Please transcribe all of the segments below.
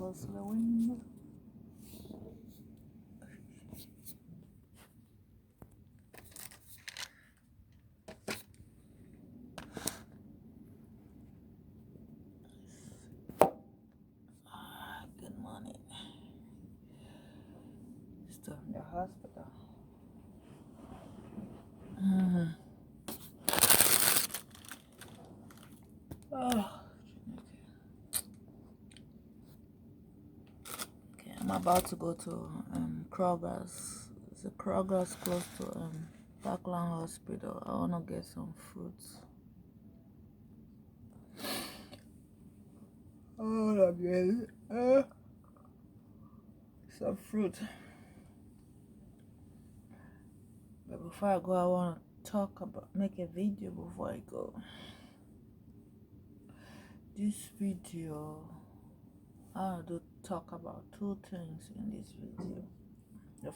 close to the window. Good morning. Still in the hospital. Oh, okay. I'm about to go to Kroger's. It's a Kroger's close to Parkland Hospital. I wanna get some fruits. I wanna get some fruit. But before I go, I wanna make a video before I go. This video, I want to talk about two things in this video. The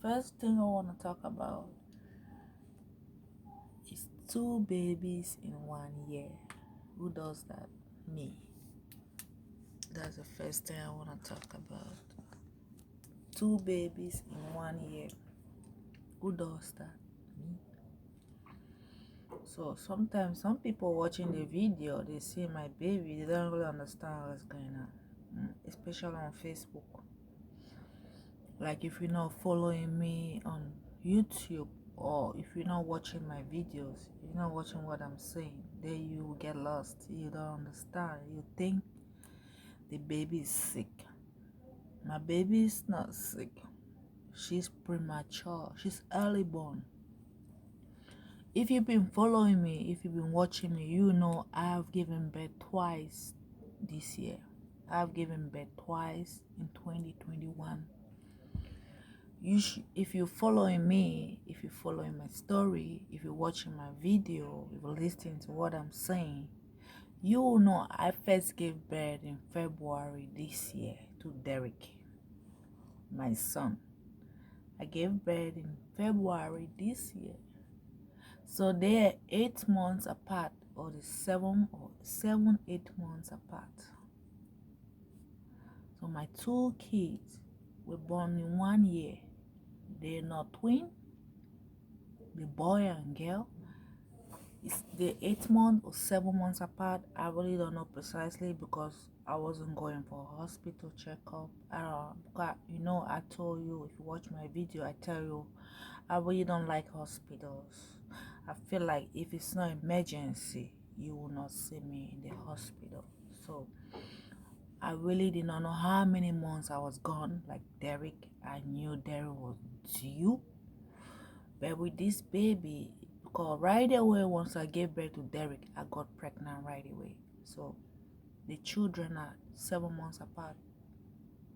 first thing I want to talk about is two babies in 1 year. Who does that? Me. That's the first thing I want to talk about. Two babies in 1 year. Who does that? Me. So sometimes some people watching the video, they see my baby, they don't really understand what's going on, especially on Facebook. Like if you're not following me on YouTube, or if you're not watching my videos, you're not watching what I'm saying, then you will get lost. You don't understand. You think the baby is sick. My baby is not sick. She's premature. She's early born. If you've been following me, if you've been watching me, you know I have given birth twice this year. I've given birth twice in 2021. If you're following me, if you're following my story, if you're watching my video, if you're listening to what I'm saying, you will know I first gave birth in February this year to Derek, my son. I gave birth in February this year. So they are 8 months apart, or 8 months apart. So my two kids were born in 1 year. They're not twin, the boy and girl. It's the 8 months or 7 months apart. I really don't know precisely because I wasn't going for a hospital checkup. I told you, if you watch my video, I tell you I really don't like hospitals. I feel like if it's not emergency, you will not see me in the hospital. So I really did not know how many months I was gone. Like Derek, I knew Derek was due. But with this baby, because right away once I gave birth to Derek, I got pregnant right away. So the children are 7 months apart.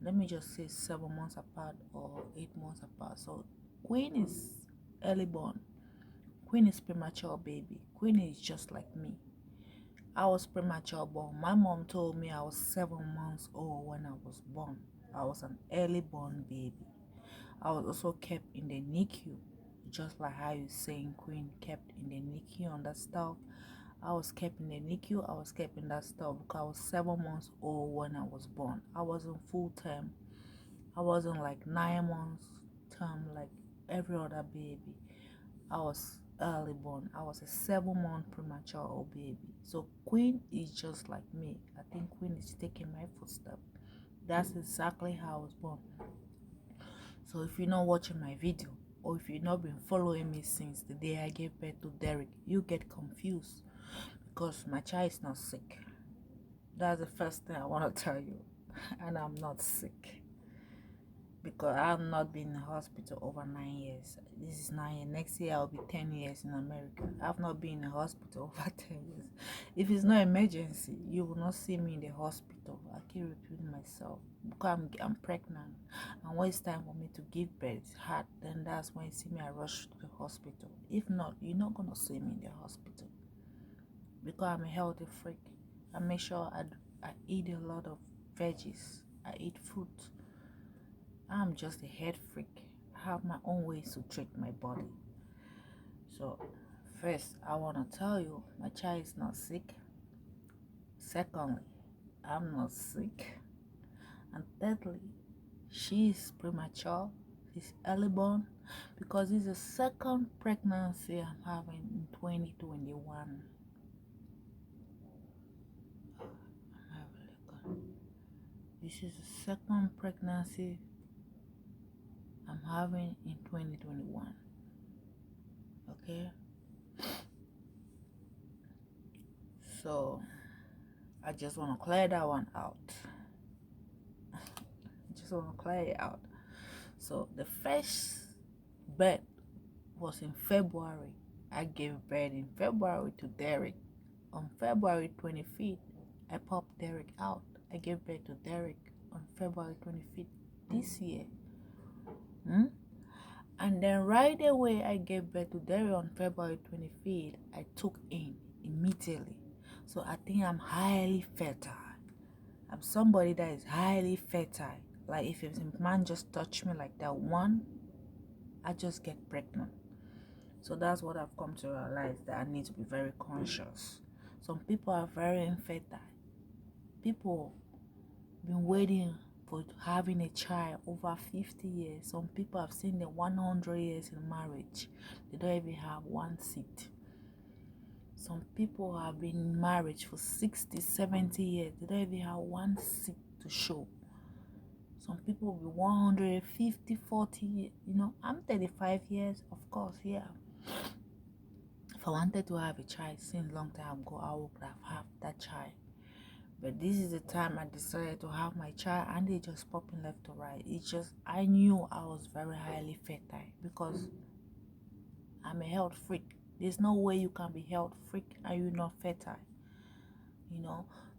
Let me just say 7 months apart or 8 months apart. So Queen is early born. Queen is premature baby. Queen is just like me. I was premature born. My mom told me I was 7 months old when I was born. I was an early born baby. I was also kept in the NICU, just like how you saying Queen kept in the NICU and that stuff. I was kept in the NICU. I was kept in that stuff because I was 7 months old when I was born. I wasn't full term. I wasn't like 9 months term like every other baby. I was early born. I was a 7-month premature old baby. So Queen is just like me. I think Queen is taking my footsteps. That's exactly how I was born. So if you're not watching my video, or if you've not been following me since the day I gave birth to Derek, you get confused because my child is not sick. That's the first thing I want to tell you. And I'm not sick because I've not been in the hospital over 9 years. This is 9 years. Next year I'll be 10 years in America. I've not been in the hospital over 10 years. If it's not emergency, you will not see me in the hospital. I keep repeating myself because I'm pregnant, and when it's time for me to give birth hard, then that's when you see me I rush to the hospital. If not, you're not gonna see me in the hospital because I'm a healthy freak. I make sure I eat a lot of veggies. I eat fruit. I'm just a head freak. I have my own ways to treat my body. So first, I want to tell you my child is not sick. Secondly, I'm not sick. And thirdly, she is premature. She's early born because it's the second pregnancy I'm having in 2021. This is the second pregnancy I'm having in 2021. Okay? So I just want to clear that one out. Just want to clear it out. So the first birth was in February. I gave birth in February to Derek. On February 25th, I popped Derek out. I gave birth to Derek on February 25th this year. And then right away, I gave birth to Derek on February 25th. I took in immediately. So I think I'm highly fertile. I'm somebody that is highly fertile. Like if a man just touch me like that one, I just get pregnant. So that's what I've come to realize, that I need to be very conscious. Some people are very infertile. People been waiting for having a child over 50 years. Some people have seen the 100 years in marriage. They don't even have one seed. Some people have been in marriage for 60, 70 years. They don't even have one seed to show. Some people will be 150, 40 years. I'm 35 years, of course, yeah. If I wanted to have a child since long time ago, I would have had that child. But this is the time I decided to have my child, and they just popping left to right. It's just, I knew I was very highly fertile because I'm a health freak. There's no way you can be health freak and you're not fertile.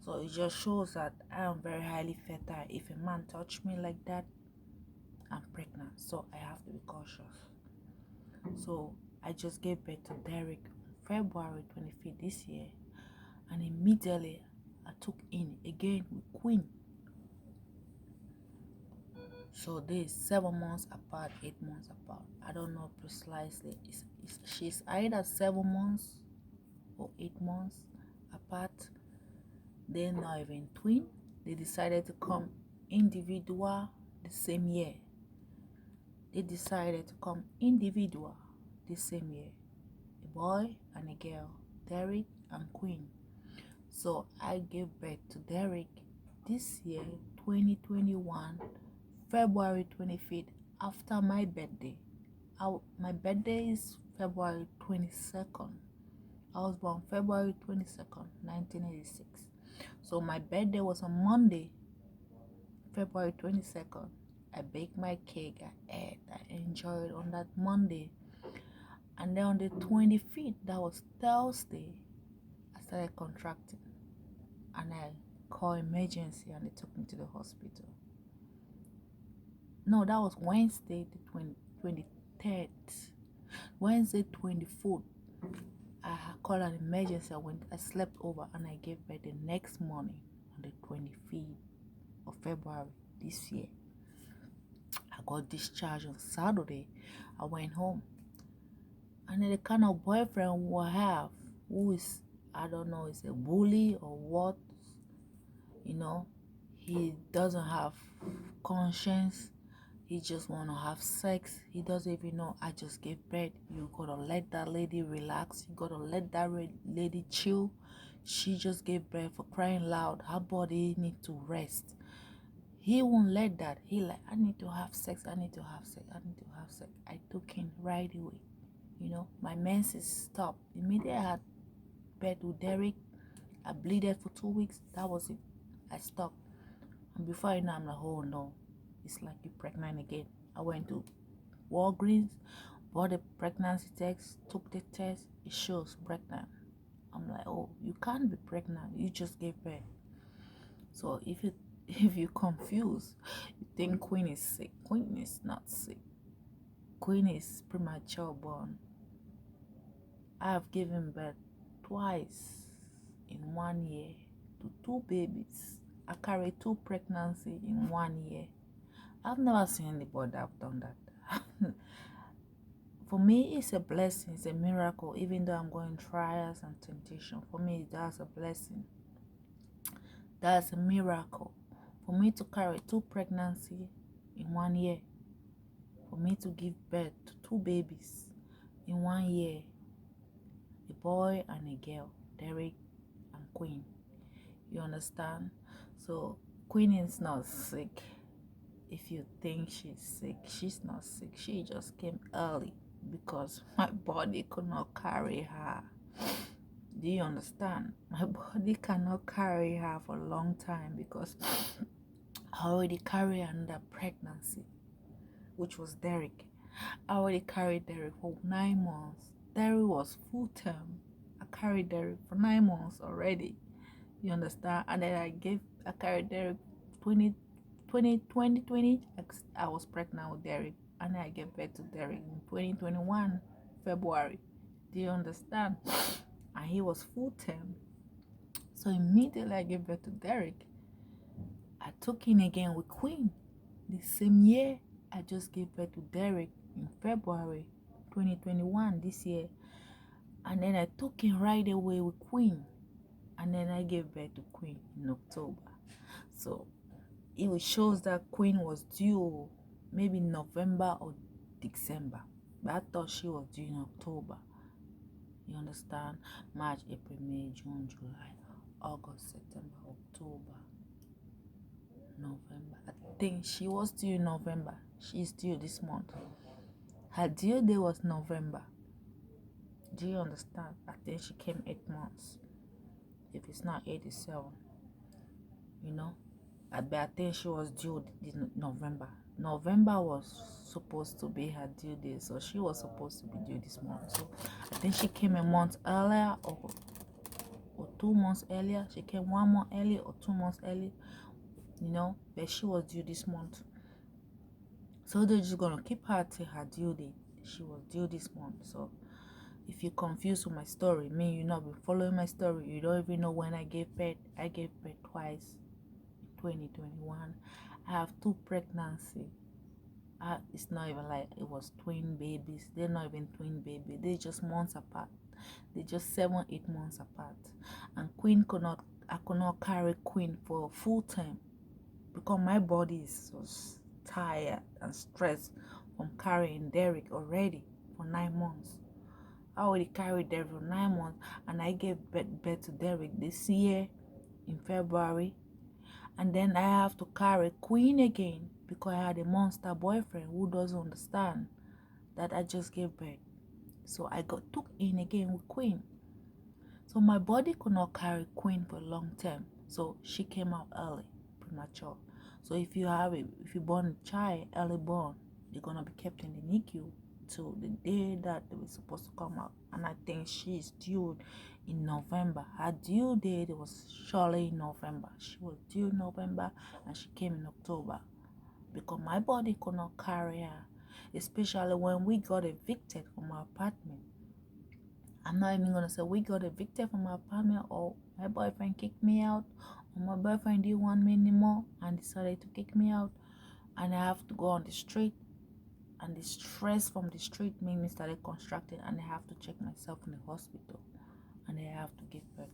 So it just shows that I am very highly fertile. If a man touch me like that, I'm pregnant. So I have to be cautious. So I just gave birth to Derek on February 25th this year, and immediately I took in again with Queen. So they 7 months apart, 8 months apart. I don't know precisely. She's either 7 months or 8 months apart. They're not even twin. They decided to come individual the same year. They decided to come individual the same year. A boy and a girl, Derek and Queen. So I gave birth to Derek this year, 2021, February 25th, after my birthday. My birthday is February 22nd. I was born February 22nd, 1986. So my birthday was on Monday, February 22nd. I baked my cake, I ate, I enjoyed on that Monday. And then on the 25th, that was Thursday, I started contracting. And I called emergency and they took me to the hospital. No, that was Wednesday, the 23rd. Wednesday, 24th. I called an emergency. I slept over and I gave birth the next morning on the 25th of February this year. I got discharged on Saturday. I went home. And the kind of boyfriend we have, who is, I don't know, is a bully or what, he doesn't have conscience. He just want to have sex. He doesn't even know I just gave birth. You gotta let that lady relax. You gotta let that lady chill. She just gave birth, for crying loud. Her body need to rest. He won't let that. He like, I need to have sex. I need to have sex. I need to have sex. I took him right away. My menses stopped. Immediately I had birth with Derek. I bleeded for 2 weeks. That was it. I stopped. And before I know, I'm like, oh no. It's like you're pregnant again. I went to Walgreens, bought a pregnancy test, took the test. It shows pregnant. I'm like, oh, you can't be pregnant. You just gave birth. So if you're confused, you think Queen is sick. Queen is not sick. Queen is premature born. I have given birth twice in 1 year to 2 babies. I carried 2 pregnancies in 1 year. I've never seen anybody that have done that. For me, it's a blessing. It's a miracle. Even though I'm going trials and temptation, for me, that's a blessing. That's a miracle. For me to carry 2 pregnancy in 1 year, for me to give birth to 2 babies in 1 year, a boy and a girl, Derek and Queen. You understand? So Queen is not sick. If you think she's sick, she's not sick. She just came early because my body could not carry her. Do you understand? My body cannot carry her for a long time because I already carry another pregnancy, which was Derek. I already carried Derek for 9 months. Derek was full term. I carried Derek for 9 months already. You understand? And then I carried Derek 2020. I was pregnant with Derek, and I gave birth to Derek in 2021 February. Do you understand? And he was full term. So immediately I gave birth to Derek, I took in again with Queen. The same year I just gave birth to Derek in February 2021 this year. And then I took in right away with Queen. And then I gave birth to Queen in October. So it shows that Queen was due maybe November or December. But I thought she was due in October. You understand? March, April, May, June, July, August, September, October, November. I think she was due in November. She's due this month. Her due date was November. Do you understand? I think she came 8 months. If it's not 87, you know. But I think she was due in November. November was supposed to be her due date, so she was supposed to be due this month. So I think she came a month earlier or 2 months earlier. She came 1 month early or 2 months early, you know. But she was due this month. So they're just gonna keep her till her due date. She was due this month. So if you're confused with my story, me, you not been following my story, you don't even know when I gave birth. I gave birth twice in 2021. I have 2 pregnancy. It's not even like it was twin babies. They're not even twin babies. They're just months apart. They're just 7-8 months apart. And I could not carry Queen for full time because my body is so tired and stressed from carrying Derek already for 9 months. I already carried Derek for 9 months, and I gave birth to Derek this year in February. And then I have to carry Queen again because I had a monster boyfriend who doesn't understand that I just gave birth. So I got took in again with Queen. So my body could not carry Queen for a long time. So she came out early, premature. So if you born a child early born, they're gonna be kept in the NICU till the day that they were supposed to come out. And I think she's due in November. Her due date was surely in November. She was due in November and she came in October because my body could not carry her, especially when we got evicted from our apartment. I'm not even gonna say we got evicted from our apartment or my boyfriend kicked me out or my boyfriend didn't want me anymore and decided to kick me out, and I have to go on the street, and the stress from the street made me started constructing, and I have to check myself in the hospital and I have to give birth.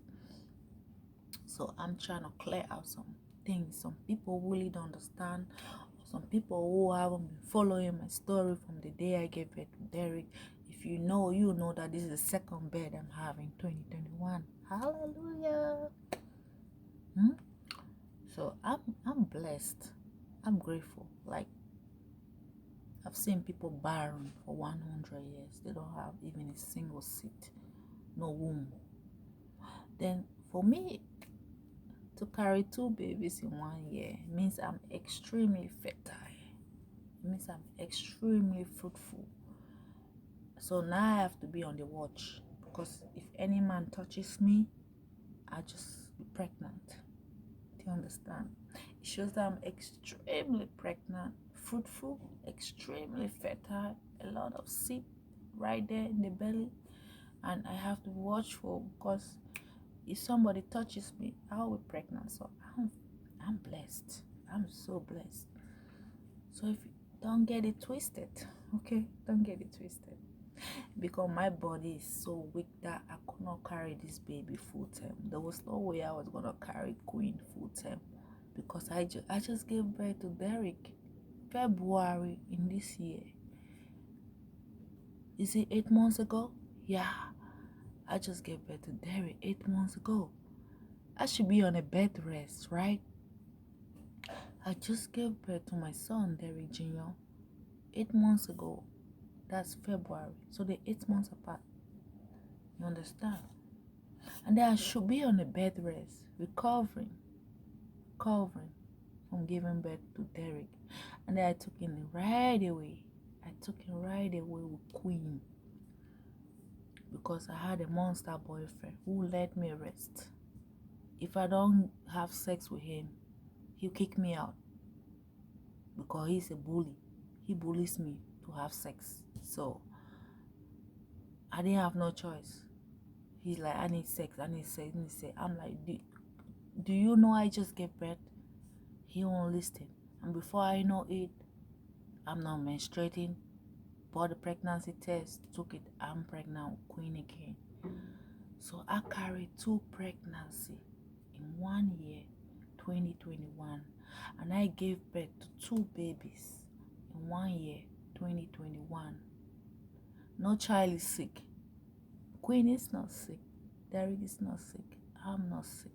So I'm trying to clear out some things. Some people really don't understand. Some people who haven't been following my story from the day I gave birth to Derek. If you know that this is the second birth I'm having 2021. Hallelujah. So I'm blessed. I'm grateful. Like, I've seen people barren for 100 years. They don't have even a single seed, no womb. Then for me to carry 2 babies in 1 year means I'm extremely fertile. It means I'm extremely fruitful. So now I have to be on the watch because if any man touches me, I'll just be pregnant. Do you understand? It shows that I'm extremely pregnant, fruitful, extremely fertile, a lot of seed right there in the belly, and I have to be watchful because if somebody touches me, I'll be pregnant. So I'm blessed. I'm so blessed. So if you don't get it twisted, okay? Don't get it twisted. Because my body is so weak that I could not carry this baby full time. There was no way I was gonna carry Queen full time because I just gave birth to Derek February in this year. Is it 8 months ago? Yeah, I just gave birth to Derek 8 months ago. I should be on a bed rest, right? I just gave birth to my son, Derek Jr., 8 months ago. That's February. So they're 8 months apart. You understand? And then I should be on a bed rest, recovering from giving birth to Derek. And then I took him right away. With Queen. Because I had a monster boyfriend who let me rest. If I don't have sex with him, he'll kick me out. Because he's a bully. He bullies me to have sex. So I didn't have no choice. He's like, I need sex. I'm like, do you know I just gave birth? He won't listen. And before I know it, I'm not menstruating. Bought the pregnancy test, took it. I'm pregnant with Queen again. So I carried 2 pregnancies in 1 year, 2021. And I gave birth to 2 babies in 1 year, 2021. No child is sick. Queen is not sick. Derek is not sick. I'm not sick.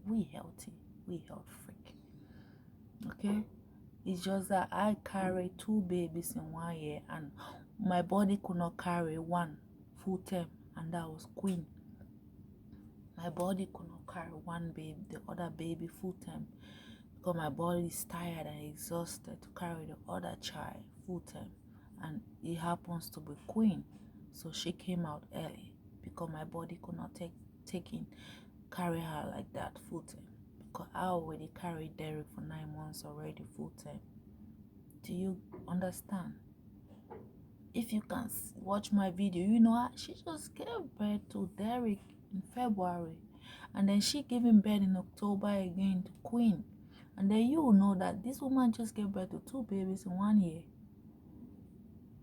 We healthy. We health freak. Okay? It's just that I carried 2 babies in 1 year and my body could not carry one full term, and that was Queen. My body could not carry one baby, the other baby full term, because my body is tired and exhausted to carry the other child full term, and it happens to be Queen, so she came out early because my body could not carry her like that full term, because I already carried Derek for 9 months already full term. Do you understand? If you can watch my video, you know she just gave birth to Derek in February, and then she gave him birth in October again to Queen, and then you will know that this woman just gave birth to 2 babies in 1 year.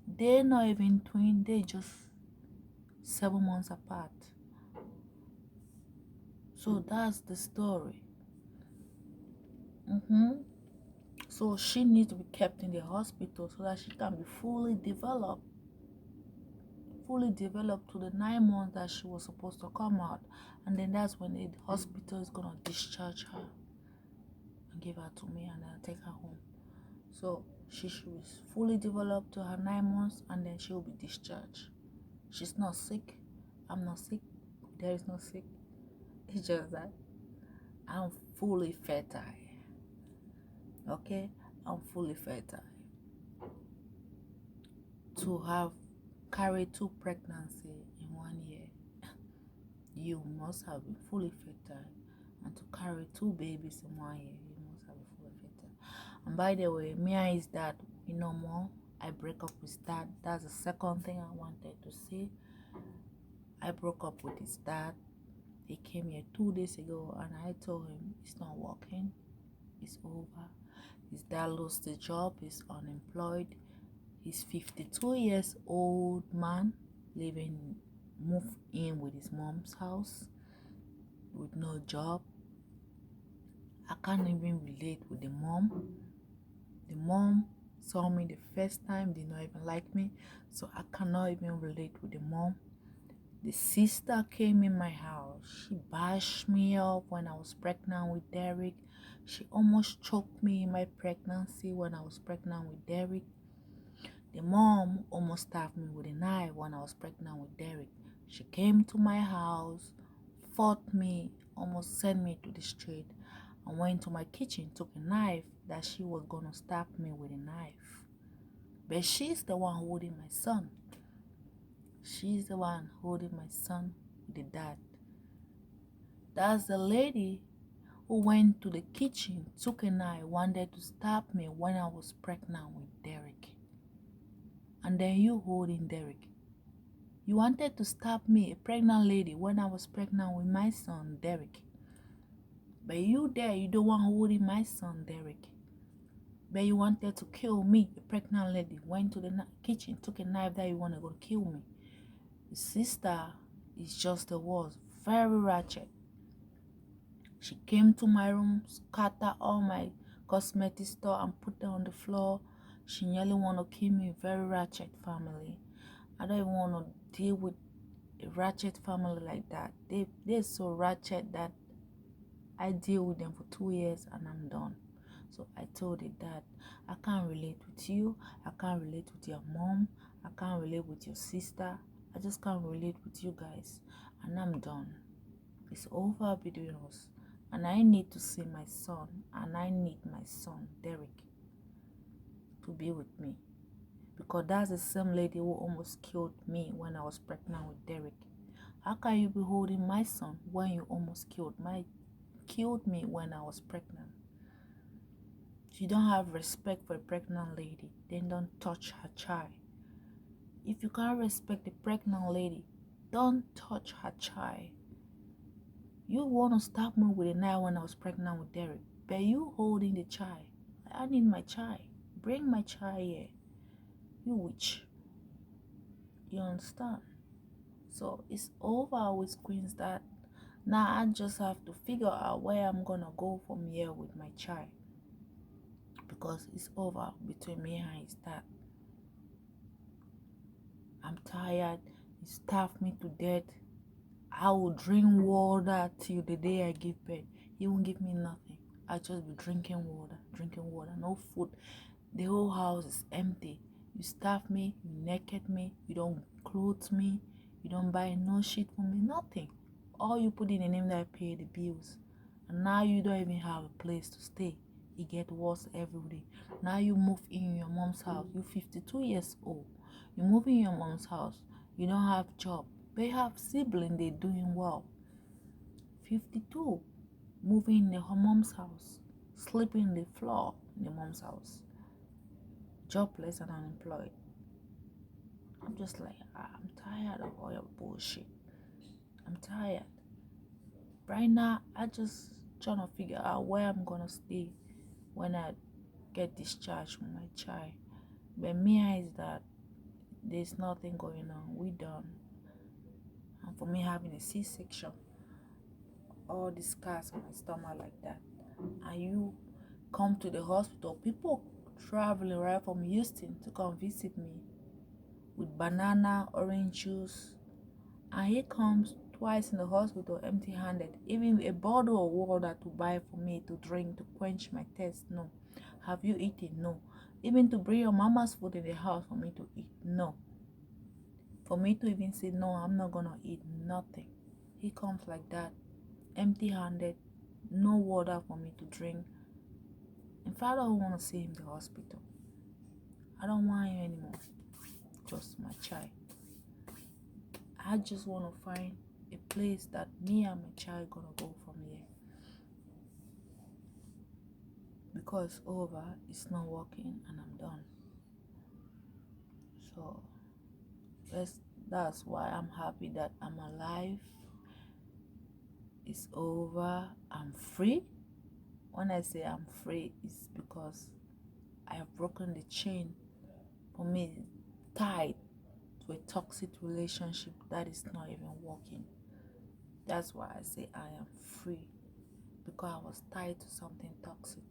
They're not even twin, they're just 7 months apart. So that's the story. So she needs to be kept in the hospital so that she can be fully developed to the 9 months that she was supposed to come out. And then that's when the hospital is going to discharge her and give her to me, and then I'll take her home. So she should be fully developed to her 9 months, and then she will be discharged. She's not sick. I'm not sick. There is no sick. It's just that I'm fully fertile. Okay? I'm fully fertile. To have carried 2 pregnancies in 1 year, you must have been fully fertile. And to carry 2 babies in 1 year, you must have been fully fertile. And by the way, Mia is that, more. I break up with dad. That's the second thing I wanted to say. I broke up with his dad. He came here 2 days ago, and I told him it's not working. It's over. His dad lost his job. He's unemployed. He's 52 years old man, moved in with his mom's house with no job. I can't even relate with the mom. The mom saw me the first time, did not even like me, so I cannot even relate with the mom. The sister came in my house. She bashed me up when I was pregnant with Derek. She almost choked me in my pregnancy when I was pregnant with Derek. The mom almost stabbed me with a knife when I was pregnant with Derek. She came to my house, fought me, almost sent me to the street, and went to my kitchen, took a knife that she was going to stab me with a knife. But she's the one holding my son. She's the one holding my son with the dad. That's the lady who went to the kitchen, took a knife, wanted to stab me when I was pregnant with Derek. And then you holding Derek. You wanted to stab me, a pregnant lady, when I was pregnant with my son, Derek. But you don't want holding my son, Derek. But you wanted to kill me, a pregnant lady, went to the kitchen, took a knife that you want to go kill me. The sister is just the worst, very ratchet. She came to my room, scattered all my cosmetic store and put them on the floor. She nearly want to kill me. Very ratchet family. I don't even want to deal with a ratchet family like that. They're so ratchet that I deal with them for 2 years and I'm done. So I told it that I can't relate with you. I can't relate with your mom. I can't relate with your sister. I just can't relate with you guys. And I'm done. It's over between us. And I need to see my son. And I need my son, Derek, to be with me. Because that's the same lady who almost killed me when I was pregnant with Derek. How can you be holding my son when you almost killed me when I was pregnant? If you don't have respect for a pregnant lady, then don't touch her child. If you can't respect the pregnant lady, don't touch her child. You want to stop me with a night when I was pregnant with Derek, but you holding the child. I need my child. Bring my child here. You witch. You understand? So it's over with Queen's Dad. Now I just have to figure out where I'm gonna go from here with my child. Because it's over between me and his dad. I'm tired. He starved me to death. I will drink water till the day I give birth. He won't give me nothing. I just be drinking water, no food. The whole house is empty. You starve me, you naked me, you don't clothe me, you don't buy no shit for me, nothing. All you put in the name that I pay the bills. And now you don't even have a place to stay. It get worse every day. Now you move in your mom's house. You're 52 years old. You move in your mom's house. You don't have job. But you have siblings, they doing well. 52. Moving in her mom's house. Sleeping on the floor in the mom's house. Jobless and unemployed. I'm just like, I'm tired of all your bullshit. I'm tired. Right now, I just trying to figure out where I'm gonna stay when I get discharged from my child. But Mia is that there's nothing going on. We done. And for me having a C-section, all the scars on my stomach like that, and you come to the hospital, people traveling right from Houston to come visit me with banana, orange juice, and he comes twice in the hospital empty-handed. Even a bottle of water to buy for me to drink to quench my thirst, no. Have you eaten? No. Even to bring your mama's food in the house for me to eat, no. For me to even say no, I'm not gonna eat nothing. He comes like that, empty-handed, no water for me to drink. In fact, I don't want to see him in the hospital. I don't want him anymore. Just my child. I just want to find a place that me and my child gonna go from here. Because over, it's not working and I'm done. So that's why I'm happy that I'm alive. It's over. I'm free. When I say I'm free, it's because I have broken the chain. For me, tied to a toxic relationship that is not even working. That's why I say I am free. Because I was tied to something toxic.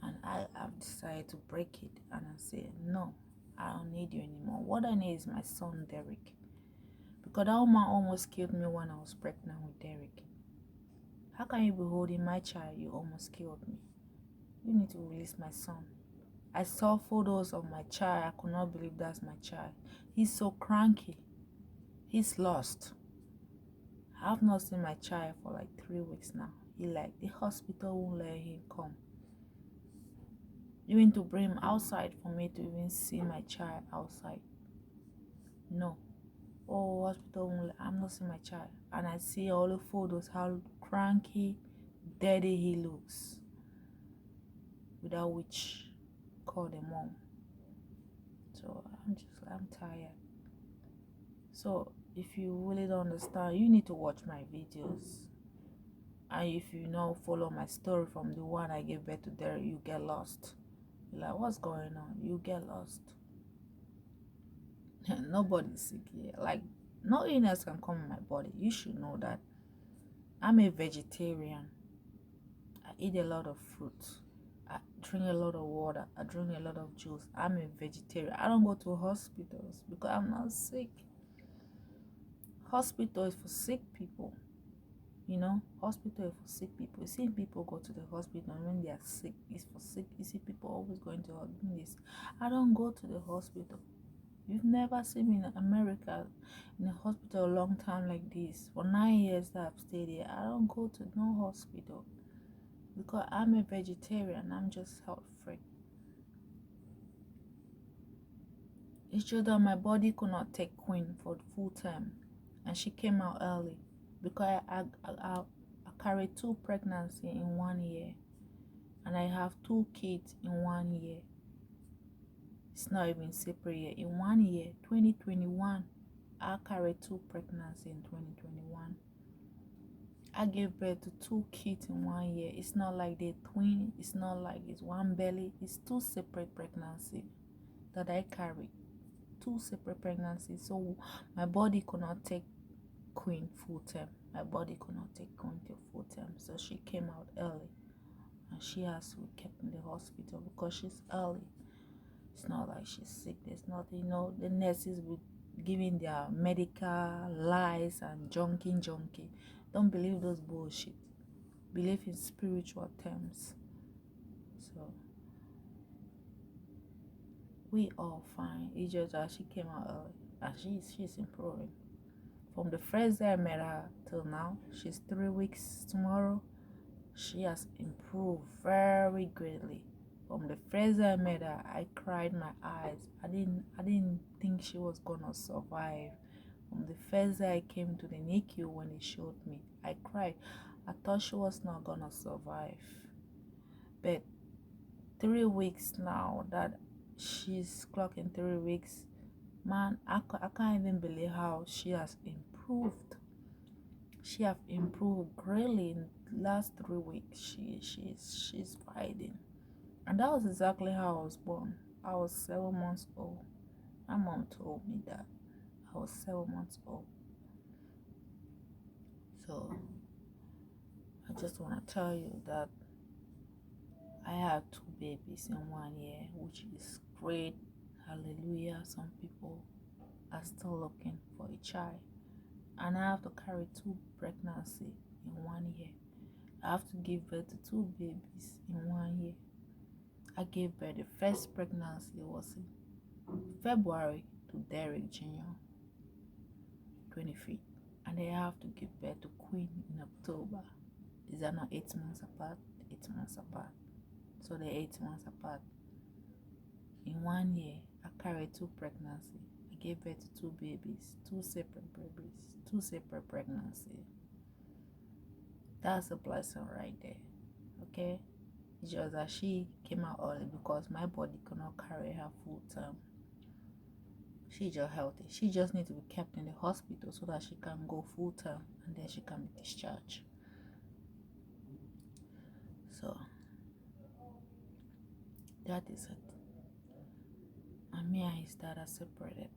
And I have decided to break it. And I say, no, I don't need you anymore. What I need is my son, Derek. Because that woman almost killed me when I was pregnant with Derek. How can you be holding my child? You almost killed me. You need to release my son. I saw photos of my child. I could not believe that's my child. He's so cranky. He's lost. I have not seen my child for like 3 weeks now. The hospital won't let him come. Even to bring him outside for me to even see my child outside. No. Oh, hospital won't let, I'm not seeing my child. And I see all the photos, how cranky, dirty he looks. Without which, call the mom. So I'm tired. So if you really don't understand, you need to watch my videos. And if you now follow my story from the one I gave birth to there, you get lost. You're like, what's going on? You get lost. Nobody's sick here. Like, no illness can come in my body. You should know that. I'm a vegetarian. eat a lot of fruit. I drink a lot of water. I drink a lot of juice. I'm a vegetarian. I don't go to hospitals because I'm not sick. Hospital is for sick people. Hospital is for sick people. You see people go to the hospital when they are sick. It's for sick. You see people always going to hospitals. I don't go to the hospital. You've never seen me in America in a hospital a long time like this. For 9 years that I've stayed here, I don't go to no hospital because I'm a vegetarian. I'm just health free. It's just that my body could not take Queen for full time, and she came out early because I carried 2 pregnancies in 1 year, and I have 2 kids in 1 year. It's not even separate year. In 1 year, 2021, I carried 2 pregnancies in 2021. I gave birth to 2 kids in 1 year. It's not like they're twin. It's not like it's one belly. It's 2 separate pregnancies that I carried. 2 separate pregnancies. So my body could not take Queen full term. My body could not take Queen till full term. So she came out early. And she has to be kept in the hospital because she's early. It's not like she's sick. There's nothing, the nurses will giving their medical lies and junkie. Don't believe those bullshit. Believe in spiritual terms. So we all fine. It's just that she came out early and she's improving. From the first day I met her till now, she's 3 weeks tomorrow. She has improved very greatly. From the first day I met her, I cried my eyes. I didn't think she was gonna survive. From the first day I came to the NICU when they showed me, I cried. I thought she was not gonna survive. But 3 weeks now that she's clocking 3 weeks, man, I can't even believe how she has improved. She have improved greatly in the last 3 weeks. She's fighting. And that was exactly how I was born. I was 7 months old. My mom told me that I was 7 months old. So I just want to tell you that I have 2 babies in 1 year, which is great. Hallelujah. Some people are still looking for a child. And I have to carry 2 pregnancies in 1 year. I have to give birth to 2 babies in 1 year. I gave birth. The first pregnancy was in February to Derek Jr., 25th. And I have to give birth to Queen in October. Is that not 8 months apart? 8 months apart. So they're 8 months apart. In 1 year, I carried 2 pregnancies. I gave birth to 2 babies, 2 separate pregnancies. That's a blessing right there. Okay? It's just that she came out early because my body could not carry her full term. She's just healthy. She just needs to be kept in the hospital so that she can go full term and then she can be discharged. So that is it. And me and his dad are separated.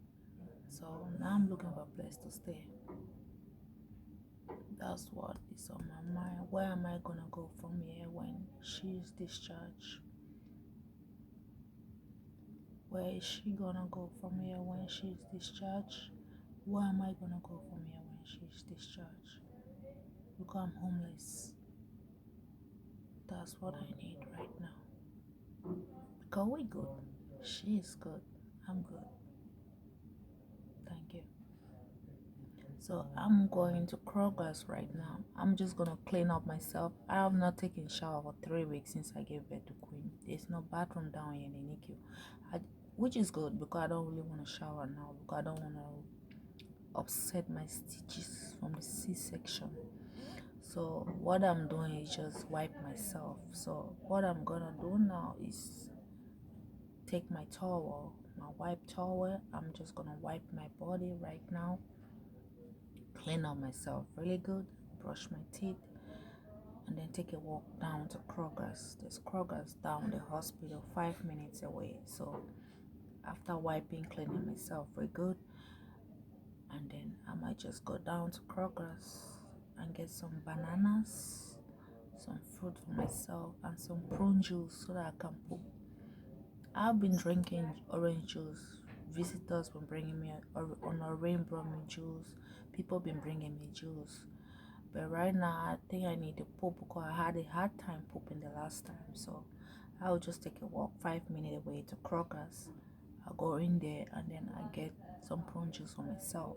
So now I'm looking for a place to stay. That's what is on my mind. Where am I gonna go from here when she's discharged? Where is she gonna go from here when she's discharged? Where am I gonna go from here when she's discharged? Because I'm homeless. That's what I need right now. Because we good. She is good. I'm good. Thank you. So I'm going to Kroger's right now. I'm just gonna clean up myself. I have not taken a shower for 3 weeks since I gave birth to Queen. There's no bathroom down here in the NICU, which is good because I don't really want to shower now because I don't want to upset my stitches from the C-section. So what I'm doing is just wipe myself. So what I'm gonna do now is take my towel, my wipe towel. I'm just gonna wipe my body right now, clean up myself really good, brush my teeth, and then take a walk down to Kroger's. There's Kroger's down the hospital 5 minutes away. So after wiping, cleaning myself very good, and then I might just go down to Kroger's and get some bananas, some fruit for myself, and some prune juice so that I can poop. I've been drinking orange juice. Visitors been bringing me on a rain brought me juice. People been bringing me juice. But right now, I think I need to poop because I had a hard time pooping the last time. So I'll just take a walk 5 minutes away to Kroger's. I'll go in there and then I get some prune juice for myself.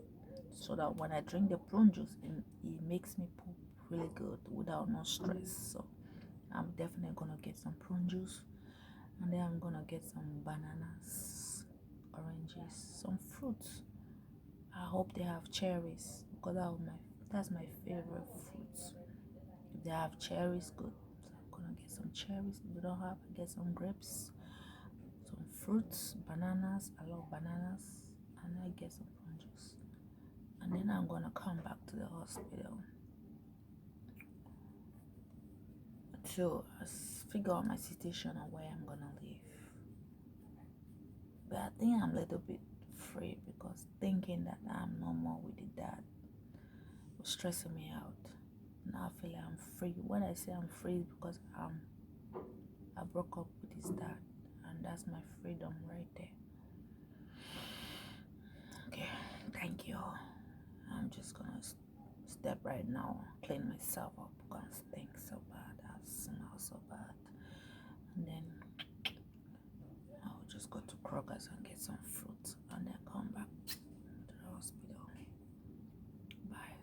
So that when I drink the prune juice, it makes me poop really good without no stress. So I'm definitely gonna get some prune juice, and then I'm gonna get some bananas, oranges, some fruits. I hope they have cherries because that's my favorite fruits. If they have cherries, good. So I'm gonna get some cherries. If they don't have, I get some grapes, some fruits, bananas. I love bananas, and I get some prune juice. And then I'm gonna come back to the hospital to figure out my situation and where I'm gonna live. But I think I'm a little bit free because thinking that I'm no more with the dad was stressing me out. Now I feel like I'm free. When I say I'm free, because I broke up with his dad, and that's my freedom right there. Okay, thank you. I'm just gonna step right now, clean myself up because I stink so bad, I smell so bad, and then I'll just go to Kroger's and get some fruit, and then come back to the hospital. Bye.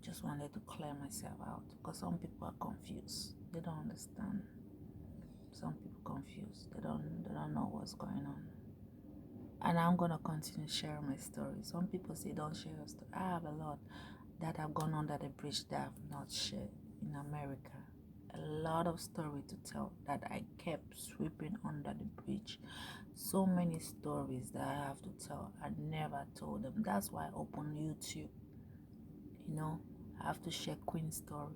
Just wanted to clear myself out because some people are confused. They don't understand. Some people confused. They don't know what's going on. And I'm gonna continue sharing my story. Some people say don't share your story. I have a lot that have gone under the bridge that I've not shared in America. A lot of story to tell that I kept sweeping under the bridge. So many stories that I have to tell. I never told them. That's why I opened YouTube. I have to share Queen's story.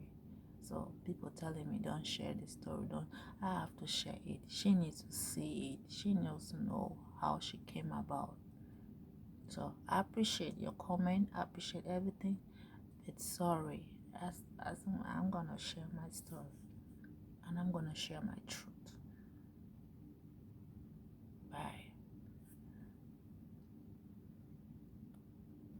So people telling me don't share the story, don't I have to share it. She needs to see it. She needs to know how she came about. So I appreciate your comment. I appreciate everything. But sorry. As I'm gonna share my story, and I'm gonna share my truth.